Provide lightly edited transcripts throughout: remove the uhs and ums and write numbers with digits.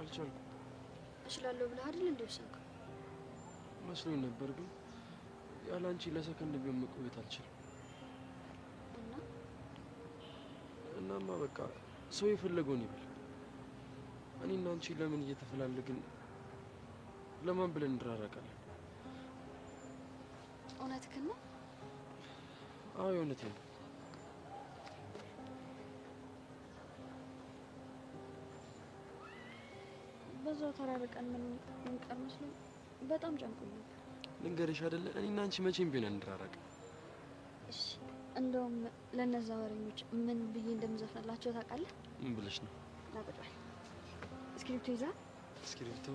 አልቻልኩም። እችላለሁ ብለህ አይደል እንዴ ወሰንከው? መስሎኝ ነበር ግን ያለ አንቺ ለሰከንድ ቢሆን መቆየት አልችልም። እናማ በቃ ሰው የፈለገውን ይበል። እኔና አንቺ ለምን እየተፈላለግን ለማን ብለን እንራራቃለን? እውነትህን ነው? አዎ እውነቴን ነው። በዛው ተራርቀን ምን ቀር መስሎኝ በጣም ጨንቆኛል። ልንገርሽ አይደለ እኔና አንቺ መቼም ቢሆን እንራራቅ። እሺ እንደውም ለነዛ ወሬኞች ምን ብዬ እንደምዘፍንላቸው ታውቃለህ? ምን ብለሽ ነው? ላቁጣይ እስክሪፕቶ ይዛ እስክሪፕቶ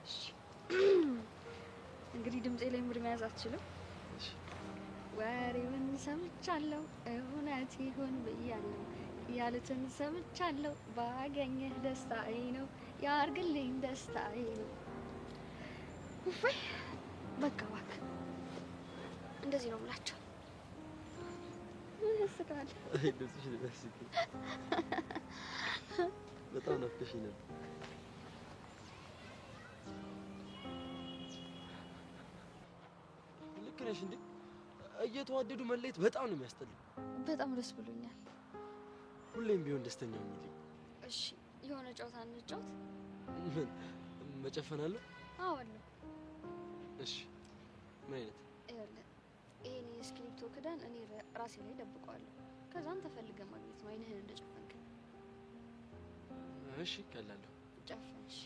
እሺ እንግዲህ ድምጼ ላይ ምር መያዝ አትችልም። እሺ ወሬውን ሰምቻለሁ እውነት ይሁን ብያለሁ ያሉትን ሰምቻለሁ ባገኘህ ደስታዬ ነው ያርግልኝ ደስታዬ ነው። ውይ በቃ እባክህ እንደዚህ ነው የምላቸው። ምን ያስቃል? አይ ደስሽ ደስሽ በጣም ናፍቀሽኝ ነበር። ልክ ነሽ እንዴ? እየተዋደዱ መለየት በጣም ነው የሚያስጠላው። በጣም ደስ ብሎኛል። ሁሌም ቢሆን ደስተኛ ነኝ። እሺ የሆነ ጨዋታ እንጫወት። ምን መጨፈን አለ? አዎ አለ። እሺ ምን አይነት? ይሄን የስክሪፕቶ ክዳን እኔ ራሴ ላይ ደብቀዋለሁ። ከዛን ተፈልገህ ማግኘት ነው አይንህን እንደጨፈንክ። እሺ ቀላለሁ። ጨፍንሽ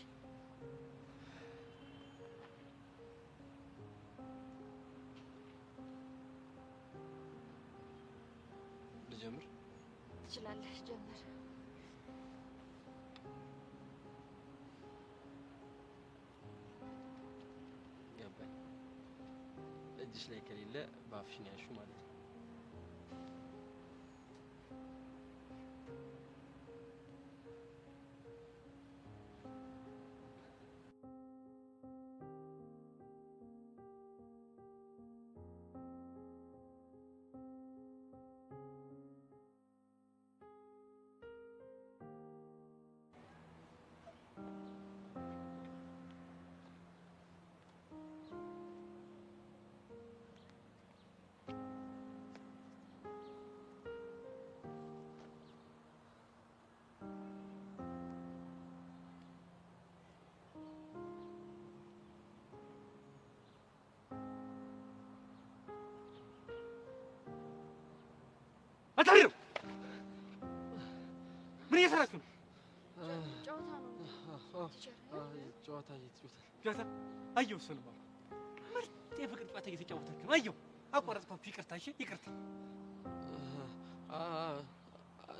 ልጀምር? ትችላለህ፣ ጀምር። ገባኝ። እጅሽ ላይ ከሌለ በአፍሽ ነው ያልሽው ማለት ነው። አታሪው ምን እየሰራችሁ ነው? ጨዋታ ነው። ጨዋታ እየተጫወተ ጨዋታ አየሁ። እሱንማ ምርጥ የፍቅር ጨዋታ እየተጫወታችሁ ነው። አየሁ። አቋረጥኳችሁ። ይቅርታ። እሺ ይቅርታ።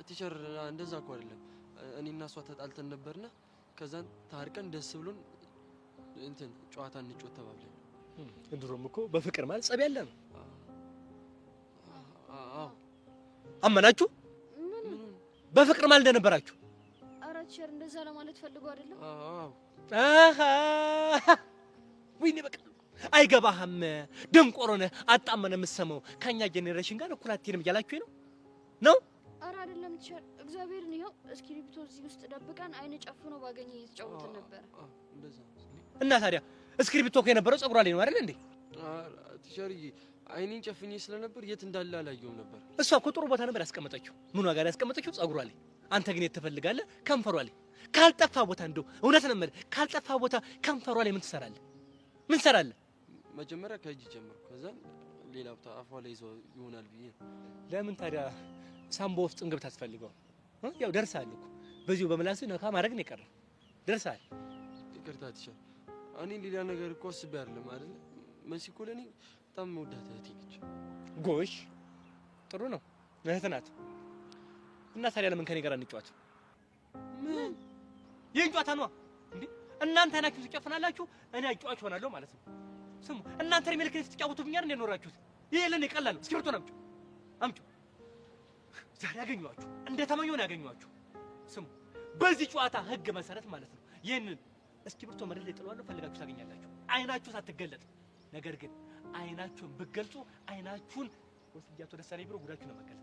ቲቸር እንደዛ እኮ አይደለም። እኔና እሷ ተጣልተን ነበርና ከዛን ታርቀን ደስ ብሎን እንትን ጨዋታ እንጫወት ተባብለን። ድሮም እኮ በፍቅር ማለት ጸብ ያለ ነው። አዎ አመናችሁ? ምን በፍቅር ማለት እንደነበራችሁ? ኧረ ቲቸር እንደዛ ለማለት ፈልጎ አይደለም። አሃ ወይኔ በቃ አይገባህም። ደንቆሮ ነህ። አጣመነ የምትሰማው ከኛ ጄኔሬሽን ጋር እኩል አትሄድም እያላችሁ ነው? ኧረ አይደለም ቲቸር፣ እግዚአብሔርን ይኸው እስክሪፕቶ እዚህ ውስጥ ደብቀን አይነ ጨፍኖ ባገኘ እየተጫወትን ነበር። እንደዛ እና ታዲያ እስክሪፕቶ እኮ የነበረው ጸጉሯ ላይ ነው አይደል እንዴ? ቲቸር አይኔን ጨፍኜ ስለነበር የት እንዳለ አላየሁም ነበር። እሷ እኮ ጥሩ ቦታ ነበር ያስቀመጠችው። ምን ዋጋ ላይ ያስቀመጠችው? ጸጉሯ ላይ። አንተ ግን የት ትፈልጋለህ? ከንፈሯ ላይ። ካልጠፋ ቦታ እንደው እውነት ነው የምልህ፣ ካልጠፋ ቦታ ከንፈሯ ላይ ምን ትሰራለህ? ምን ትሰራለህ? መጀመሪያ ከእጅ ጀምሮ ከዛ ሌላ ቦታ አፏ ላይ ይሆናል ብዬ። ለምን ታዲያ ሳምቦ ውስጥ እንግብ ታስፈልገው? ያው ደርሰሃል እኮ በዚሁ በመላስህ ነካ ማድረግ ነው የቀረው። ደርሰሃል። ይቅርታ ቲቸር፣ እኔ ሌላ ነገር እኮ አስቤ አይደለም አይደል? መሲ እኮ ለእኔ በጣም መውዳት እህቴ ነች። ጎሽ ጥሩ ነው፣ እህት ናት። እና ታዲያ ለምን ከኔ ጋር እንጫወት? ምን ይህን ጨዋታ ነዋ እንዴ? እናንተ አይናችሁ ትጨፍናላችሁ፣ እኔ አጫዋች ሆናለሁ ማለት ነው። ስሙ፣ እናንተ ለምን ከኔ ትጫወቱብኛል እንዴ? ኖራችሁት ይሄ ለኔ ቀላል ነው። እስክሪብቶን አምጪ። ዛሬ ያገኘኋችሁ እንደተመኘሁ ነው ያገኘኋችሁ። ስሙ፣ በዚህ ጨዋታ ህግ መሰረት ማለት ነው ይሄንን እስክሪብቶ መሬት ላይ ጥሏለሁ፣ ፈልጋችሁ ታገኛላችሁ። አይናችሁ ሳትገለጥ። ነገር ግን አይናችሁን ብትገልጹ አይናችሁን ወስጃችሁ ደሳለኝ ብሎ ጉዳችሁ ነው መገለጥ